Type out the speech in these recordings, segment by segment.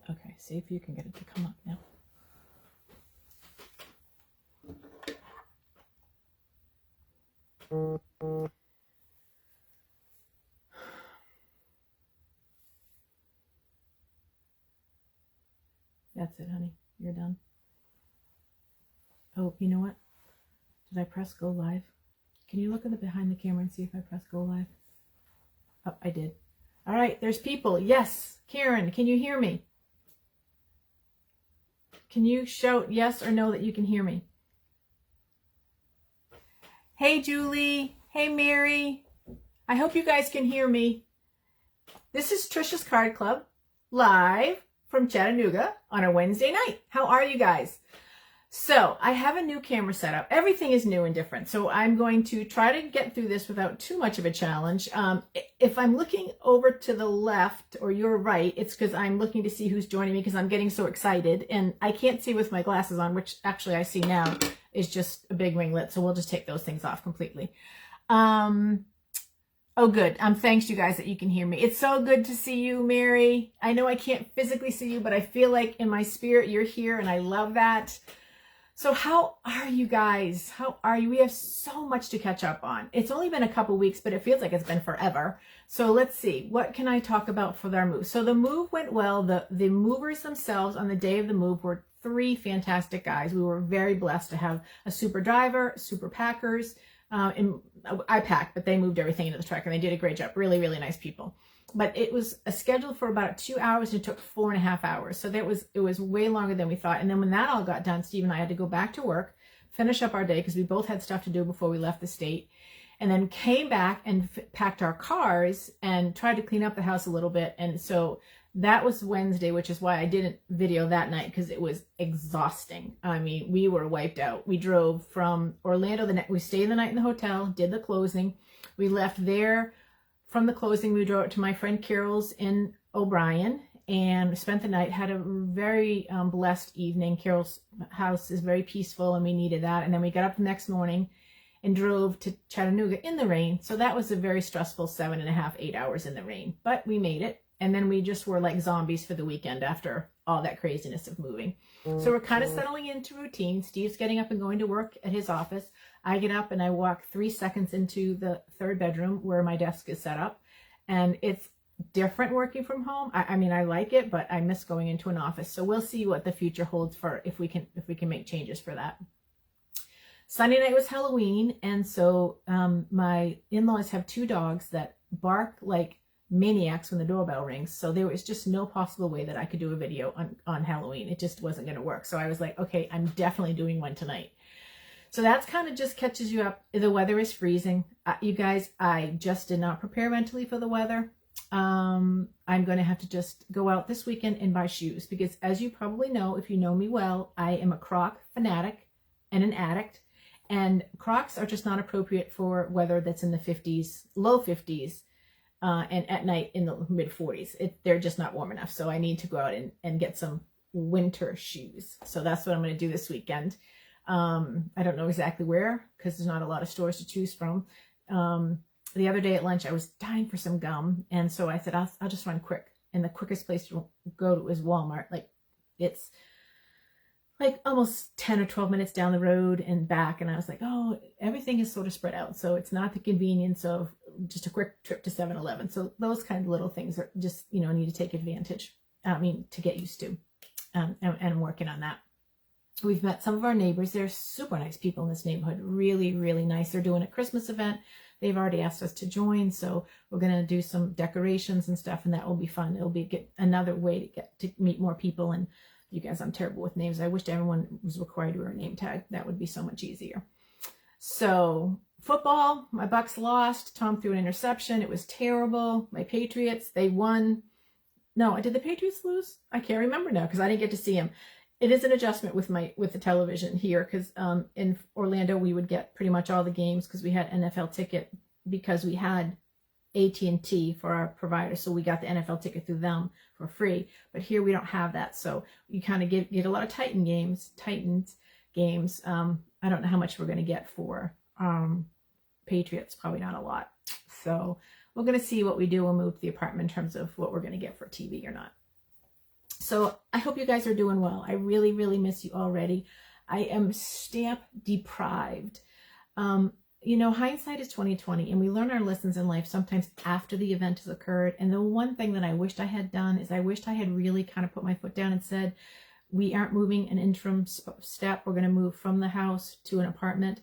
Okay, see if you can get it to come up now. That's it, honey. You're done. Oh, you know what? Did I press go live? Can you look at the behind the camera and see if I press go live? Oh, I did. All right, there's people. Yes. Karen, can you hear me? Can you shout yes or no that you can hear me? Hey, Julie. Hey, Mary. I hope you guys can hear me. This is Trisha's Card Club, live from Chattanooga on a Wednesday night. How are you guys? So I have a new camera set up. Everything is new and different. So I'm going to try to get through this without too much of a challenge. If I'm looking over to the left or your right, it's because I'm looking to see who's joining me because I'm getting so excited. And I can't see with my glasses on, which actually I see now is just a big ringlet. So we'll just take those things off completely. Oh, good. Thanks you guys that you can hear me. It's so good to see you, Mary. I know I can't physically see you, but I feel like in my spirit you're here and I love that. So how are you guys? How are you? We have so much to catch up on. It's only been a couple weeks, but it feels like it's been forever. So let's see. What can I talk about for our move? So the move went well. The movers themselves on the day of the move were 3 fantastic guys. We were very blessed to have a super driver, super packers, and I packed, but they moved everything into the truck and they did a great job. Really, really nice people. But it was a schedule for about 2 hours and it took 4.5 hours. So it was way longer than we thought. And then when that all got done, Steve and I had to go back to work, finish up our day because we both had stuff to do before we left the state, and then came back and packed our cars and tried to clean up the house a little bit. And so that was Wednesday, which is why I didn't video that night because it was exhausting. I mean, we were wiped out. We drove from Orlando we stayed the night in the hotel, did the closing. We left there. From the closing, we drove to my friend Carol's in O'Brien and spent the night, had a very blessed evening. Carol's house is very peaceful and we needed that. And then we got up the next morning and drove to Chattanooga in the rain. So that was a very stressful 7.5, 8 hours in the rain, but we made it. And then we just were like zombies for the weekend after all that craziness of moving. So we're kind of settling into routine. Steve's getting up and going to work at his office. I get up and I walk 3 seconds into the 3rd bedroom where my desk is set up. And it's different working from home. I mean, I like it, but I miss going into an office. So we'll see what the future holds for if we can make changes for that. Sunday night was Halloween. And so my in-laws have 2 dogs that bark like maniacs when the doorbell rings. So there was just no possible way that I could do a video on Halloween. It just wasn't going to work. So I was like, okay, I'm definitely doing one tonight. So that's kind of just catches you up. The weather is freezing. You guys, I just did not prepare mentally for the weather. I'm going to have to just go out this weekend and buy shoes because as you probably know, if you know me well, I am a Croc fanatic and an addict. And Crocs are just not appropriate for weather that's in the 50s, low 50s. And at night in the mid 40s, they're just not warm enough. So I need to go out and get some winter shoes. So that's what I'm going to do this weekend. I don't know exactly where because there's not a lot of stores to choose from. The other day at lunch, I was dying for some gum. And so I said, I'll just run quick. And the quickest place to go to is Walmart. Like it's like almost 10 or 12 minutes down the road and back. And I was like, oh, everything is sort of spread out. So it's not the convenience of just a quick trip to 7-Eleven. So those kind of little things are just, need to take advantage. To get used to. And I'm working on that. We've met some of our neighbors. They're super nice people in this neighborhood. Really, really nice. They're doing a Christmas event. They've already asked us to join. So we're going to do some decorations and stuff. And that will be fun. It'll be another way to meet more people. And you guys, I'm terrible with names. I wish everyone was required to wear a name tag. That would be so much easier. So football, my Bucks lost. Tom threw an interception. It was terrible. My Patriots, they won. No, did the Patriots lose? I can't remember now because I didn't get to see them. It is an adjustment with the television here because in Orlando we would get pretty much all the games because we had NFL ticket because we had AT&T for our provider, so we got the NFL ticket through them for free. But here we don't have that, so you kind of get a lot of Titans games. I don't know how much we're going to get for Patriots, probably not a lot. So we're going to see what we do when we move to the apartment in terms of what we're going to get for TV or not. So I hope you guys are doing well. I really, really miss you already. I am stamp deprived. You know, hindsight is 20/20, and we learn our lessons in life sometimes after the event has occurred. And the one thing that I wished I had done is I wished I had really kind of put my foot down and said, we aren't moving an interim step. We're going to move from the house to an apartment.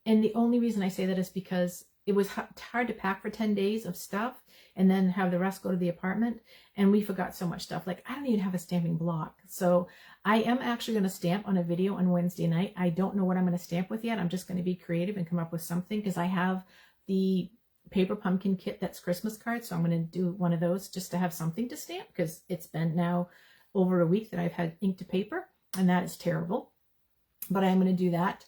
And the only reason I say that is because it was hard to pack for 10 days of stuff and then have the rest go to the apartment. And we forgot so much stuff. Like, I don't even have a stamping block. So I am actually going to stamp on a video on Wednesday night. I don't know what I'm going to stamp with yet. I'm just going to be creative and come up with something because I have the paper pumpkin kit that's Christmas cards. So I'm going to do one of those just to have something to stamp because it's been now over a week that I've had ink to paper, and that is terrible. But I'm going to do that.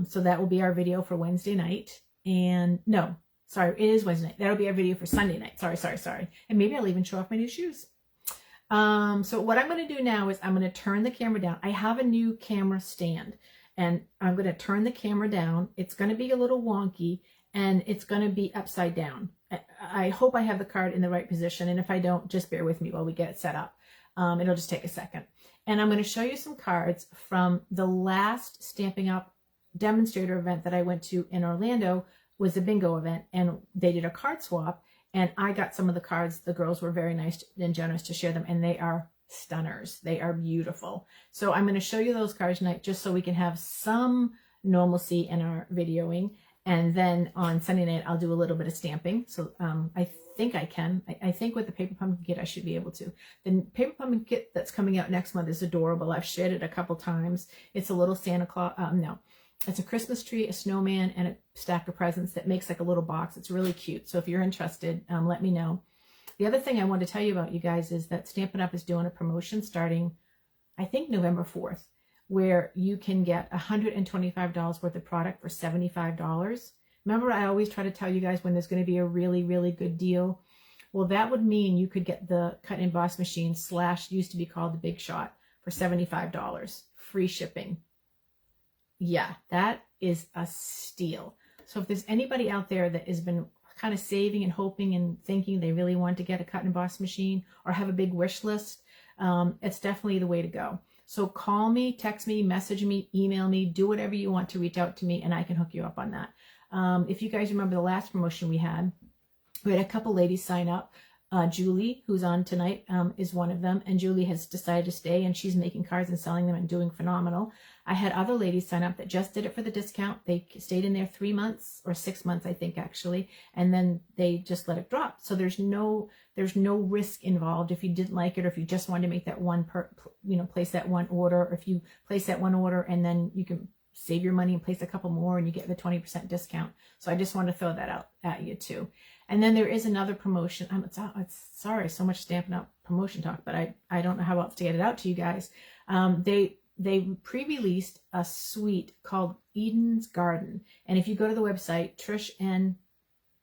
So that will be our video for Wednesday night. And no, sorry, it is Wednesday night. That'll be our video for Sunday night. Sorry. And maybe I'll even show off my new shoes. So what I'm going to do now is I'm going to turn the camera down. I have a new camera stand, and I'm going to turn the camera down. It's going to be a little wonky, and it's going to be upside down. I hope I have the card in the right position, and if I don't, just bear with me while we get it set up. It'll just take a second. And I'm going to show you some cards from the last Stampin' Up demonstrator event that I went to in Orlando. Was a bingo event, and they did a card swap, and I got some of the cards. The girls were very nice and generous to share them, and they are stunners. They are beautiful. So I'm going to show you those cards tonight just so we can have some normalcy in our videoing. And then on Sunday night, I'll do a little bit of stamping. So I think I can. I think with the paper pumpkin kit, I should be able to. The paper pumpkin kit that's coming out next month is adorable. I've shared it a couple times. It's a little Santa Claus. No. It's a Christmas tree, a snowman, and a stack of presents that makes like a little box. It's really cute. So if you're interested, let me know. The other thing I want to tell you about, you guys, is that Stampin' Up! Is doing a promotion starting, I think, November 4th, where you can get $125 worth of product for $75. Remember, I always try to tell you guys when there's going to be a really, really good deal. Well, that would mean you could get the cut and emboss machine / used to be called the Big Shot for $75. Free shipping. Yeah, that is a steal. So if there's anybody out there that has been kind of saving and hoping and thinking they really want to get a cut and emboss machine or have a big wish list, it's definitely the way to go. So call me, text me, message me, email me, do whatever you want to reach out to me, and I can hook you up on that. If you guys remember the last promotion we had a couple ladies sign up. Julie, who's on tonight, is one of them, and Julie has decided to stay, and she's making cards and selling them and doing phenomenal. I had other ladies sign up that just did it for the discount. They stayed in there 3 months or 6 months, I think, actually, and then they just let it drop. So there's no risk involved if you didn't like it, or if you just wanted to make that one place that one order, or if you place that one order and then you can save your money and place a couple more and you get the 20% discount. So I just want to throw that out at you too. And then there is another promotion. Sorry, so much Stampin' Up! Promotion talk, but I don't know how else to get it out to you guys. They pre-released a suite called Eden's Garden. And if you go to the website,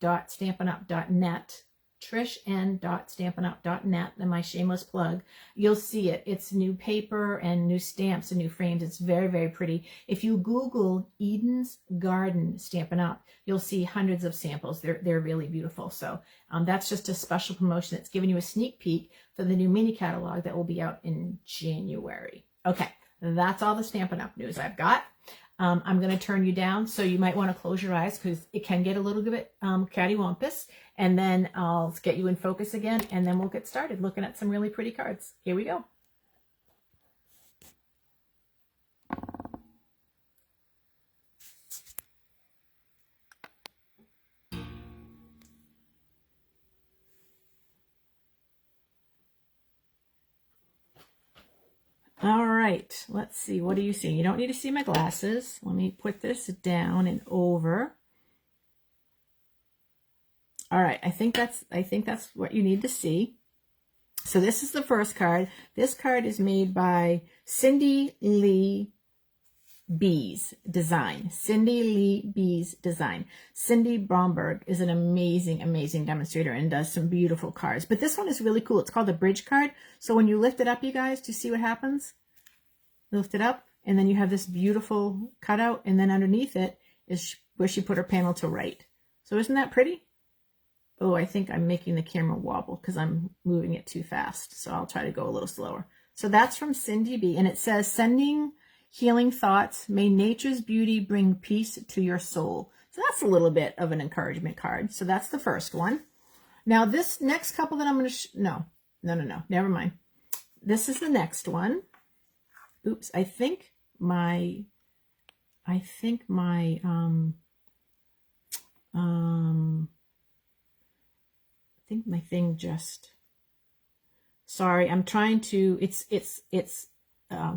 trishen.stampinup.net, trishen.stampinup.net, and my shameless plug, you'll see it. It's new paper and new stamps and new frames. It's very, very pretty. If you Google Eden's Garden Stampin' Up, you'll see hundreds of samples. They're really beautiful. So that's just a special promotion. It's giving you a sneak peek for the new mini catalog that will be out in January. Okay, that's all the Stampin' Up! News I've got. I'm going to turn you down, so you might want to close your eyes because it can get a little bit cattywampus. And then I'll get you in focus again, and then we'll get started looking at some really pretty cards. Here we go. All right, let's see. What are you seeing? You don't need to see my glasses. Let me put this down and over. All right, I think that's what you need to see. So this is the first card. This card is made by Cindy Lee B's Design. Cindy Lee B's Design. Cindy Bromberg is an amazing, amazing demonstrator and does some beautiful cards. But this one is really cool. It's called a bridge card. So when you lift it up, you guys, do you see what happens? You lift it up, and then you have this beautiful cutout, and then underneath it is where she put her panel to write. So isn't that pretty? Oh, I think I'm making the camera wobble because I'm moving it too fast. So I'll try to go a little slower. So that's from Cindy B. And it says, sending healing thoughts. May nature's beauty bring peace to your soul. So that's a little bit of an encouragement card. So that's the first one. Now this next couple that I'm going to, no, never mind. This is the next one. Oops, I think my thing just, sorry, I'm trying to, it's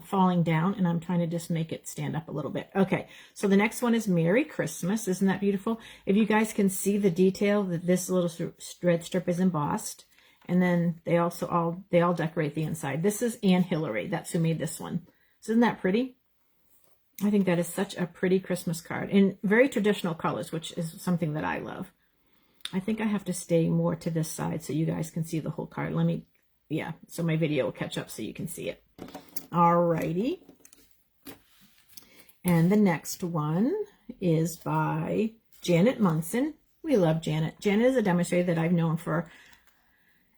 falling down, and I'm trying to just make it stand up a little bit. Okay, so the next one is Merry Christmas. Isn't that beautiful? If you guys can see the detail that this little red strip is embossed, and then they all decorate the inside. This is Anne Hillary. That's who made this one. So isn't that pretty? I think that is such a pretty Christmas card in very traditional colors, which is something that I love. I think I have to stay more to this side so you guys can see the whole card. Let me, yeah, so my video will catch up so you can see it. Alrighty. And the next one is by Janet Munson. We love Janet. Janet is a demonstrator that I've known for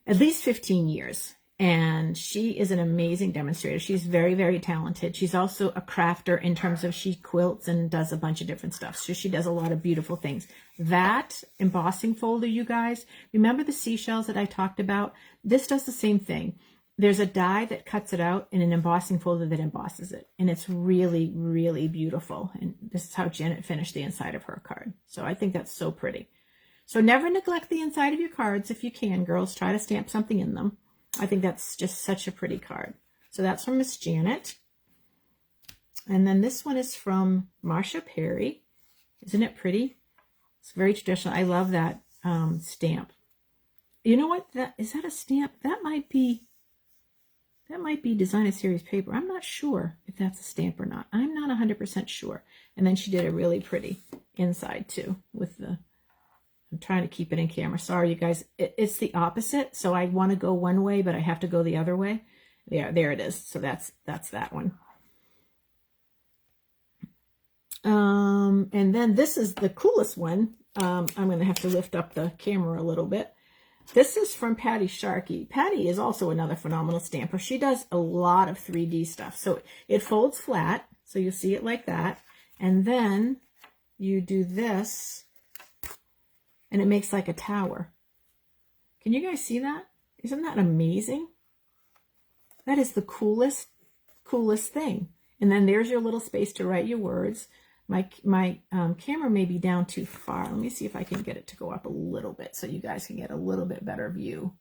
at least 15 years. And she is an amazing demonstrator. She's very, very talented. She's also a crafter in terms of she quilts and does a bunch of different stuff. So she does a lot of beautiful things. That embossing folder, you guys, remember the seashells that I talked about? This does the same thing. There's a die that cuts it out and an embossing folder that embosses it. And it's really, really beautiful. And this is how Janet finished the inside of her card. So I think that's so pretty. So never neglect the inside of your cards if you can, girls. Try to stamp something in them. I think that's just such a pretty card. So that's from Miss Janet. And then this one is from Marsha Perry. Isn't it pretty? It's very traditional. I love that stamp. You know what? Is that a stamp? That might be Designer Series paper. I'm not sure if that's a stamp or not. I'm not 100% sure. And then she did a really pretty inside too with the, I'm trying to keep it in camera. Sorry, you guys. It's the opposite. So I want to go one way, but I have to go the other way. There it is. So that's that one. And then this is the coolest one. I'm going to have to lift up the camera a little bit. This is from Patty Sharkey. Patty is also another phenomenal stamper. She does a lot of 3D stuff. So it folds flat. So you see it like that. And then you do this. And it makes like a tower. Can you guys see that? Isn't that amazing? That is the coolest thing. And then there's your little space to write your words. My camera may be down too far. Let me see if I can get it to go up a little bit so you guys can get a little bit better view.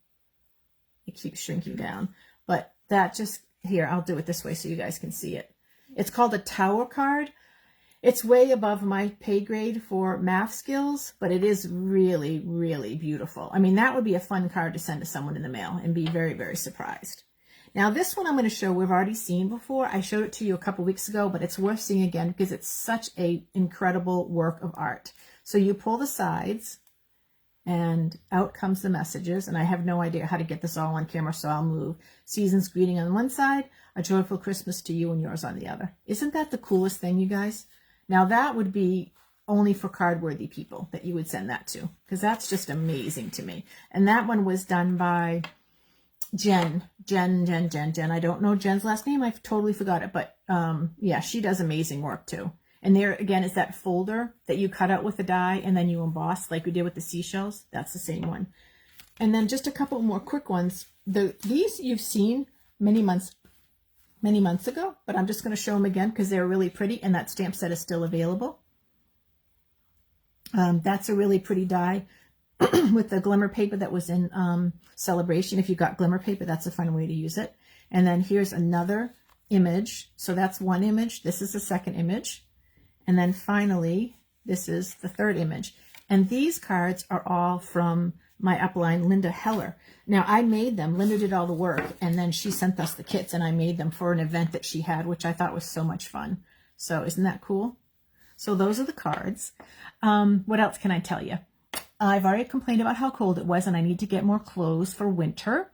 It keeps shrinking down. But that just, here, I'll do it this way so you guys can see it. It's called a tower card. It's way above my pay grade for math skills, but it is really, really beautiful. I mean, that would be a fun card to send to someone in the mail and be very, very surprised. Now, this one I'm going to show we've already seen before. I showed it to you a couple weeks ago, but it's worth seeing again because it's such an incredible work of art. So you pull the sides and out comes the messages. And I have no idea how to get this all on camera, so I'll move. Season's greeting on one side, a joyful Christmas to you and yours on the other. Isn't that the coolest thing, you guys? Now that would be only for card-worthy people that you would send that to, because that's just amazing to me. And that one was done by Jen. I don't know Jen's last name. I've totally forgot it, but yeah, she does amazing work too. And there again is that folder that you cut out with the die and then you emboss like we did with the seashells. That's the same one. And then just a couple more quick ones. These you've seen many months ago, but I'm just going to show them again because they're really pretty, and that stamp set is still available. That's a really pretty die with the glimmer paper that was in Celebration. If you got glimmer paper, that's a fun way to use it. And then here's another image. So that's one image. This is the second image. And then finally, this is the third image. And these cards are all from my upline, Linda Heller. Now, I made them. Linda did all the work, and then she sent us the kits, and I made them for an event that she had, which I thought was so much fun. So isn't that cool? So those are the cards. What else can I tell you? I've already complained about how cold it was, and I need to get more clothes for winter.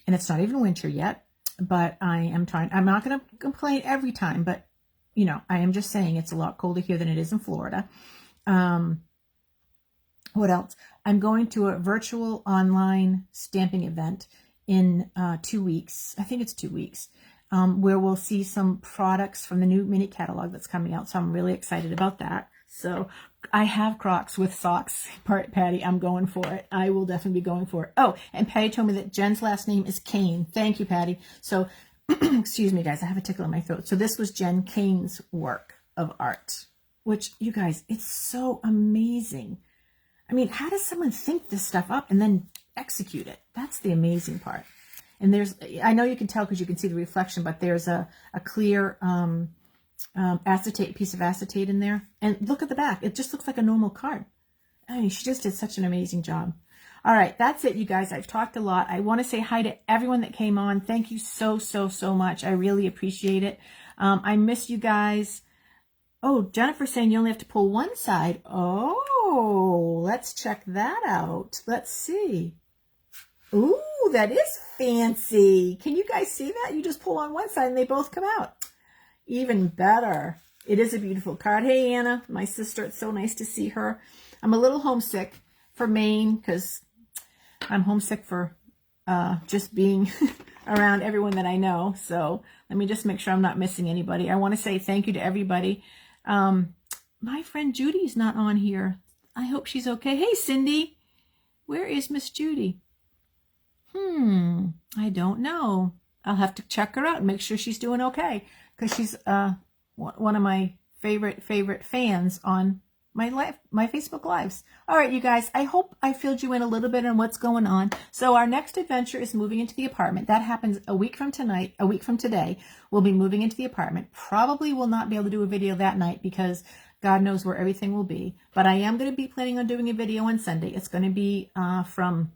And it's not even winter yet, but I am trying. I'm not going to complain every time, but, you know, I am just saying it's a lot colder here than it is in Florida. What else? I'm going to a virtual online stamping event in 2 weeks. I think it's 2 weeks, where we'll see some products from the new mini catalog that's coming out. So I'm really excited about that. So I have Crocs with socks. Patty, I'm going for it. I will definitely be going for it. Oh, and Patty told me that Jen's last name is Kane. Thank you, Patty. So, excuse me, guys. I have a tickle in my throat. So this was Jen Kane's work of art, which, you guys, it's so amazing. I mean, how does someone think this stuff up and then execute it? That's the amazing part. And there's, I know you can tell because you can see the reflection, but there's a clear acetate, piece of acetate in there. And look at the back. It just looks like a normal card. I mean, she just did such an amazing job. All right, that's it, you guys. I've talked a lot. I want to say hi to everyone that came on. Thank you so, so, so much. I really appreciate it. I miss you guys. Oh, Jennifer's saying you only have to pull one side. Oh, let's check that out. Let's see. Ooh, that is fancy. Can you guys see that? You just pull on one side and they both come out. Even better. It is a beautiful card. Hey, Anna, my sister. It's so nice to see her. I'm a little homesick for Maine because I'm homesick for just being around everyone that I know. So let me just make sure I'm not missing anybody. I want to say thank you to everybody. My friend Judy's not on here. I hope she's okay. Hey, Cindy. Where is Miss Judy? I don't know. I'll have to check her out and make sure she's doing okay, because she's one of my favorite fans on my Facebook Lives. All right, you guys, I hope I filled you in a little bit on what's going on. So our next adventure is moving into the apartment. That happens a week from tonight, a week from today. We'll be moving into the apartment. Probably will not be able to do a video that night because God knows where everything will be. But I am going to be planning on doing a video on Sunday. It's going to be from,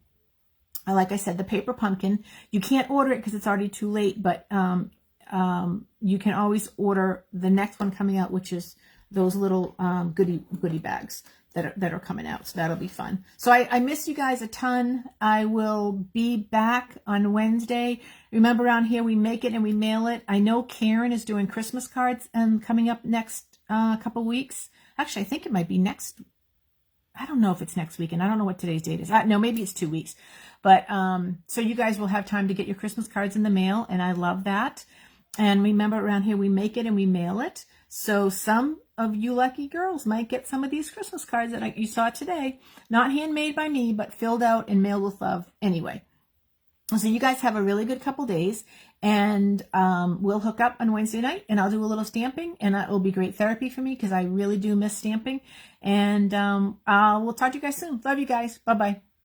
like I said, the paper pumpkin. You can't order it because it's already too late, but you can always order the next one coming out, which is those little goodie bags that are coming out. So that'll be fun. So I miss you guys a ton. I will be back on Wednesday. Remember, around here we make it and we mail it. I know Karen is doing Christmas cards coming up next couple weeks. Actually, I think it might be next. I don't know if it's next weekend. I don't know what today's date is. No, maybe it's 2 weeks. But so you guys will have time to get your Christmas cards in the mail, and I love that. And remember, around here we make it and we mail it. So some of you lucky girls might get some of these Christmas cards that you saw today. Not handmade by me, but filled out and mailed with love anyway. So you guys have a really good couple days, and we'll hook up on Wednesday night, and I'll do a little stamping, and it will be great therapy for me because I really do miss stamping. And we'll talk to you guys soon. Love you guys. Bye-bye.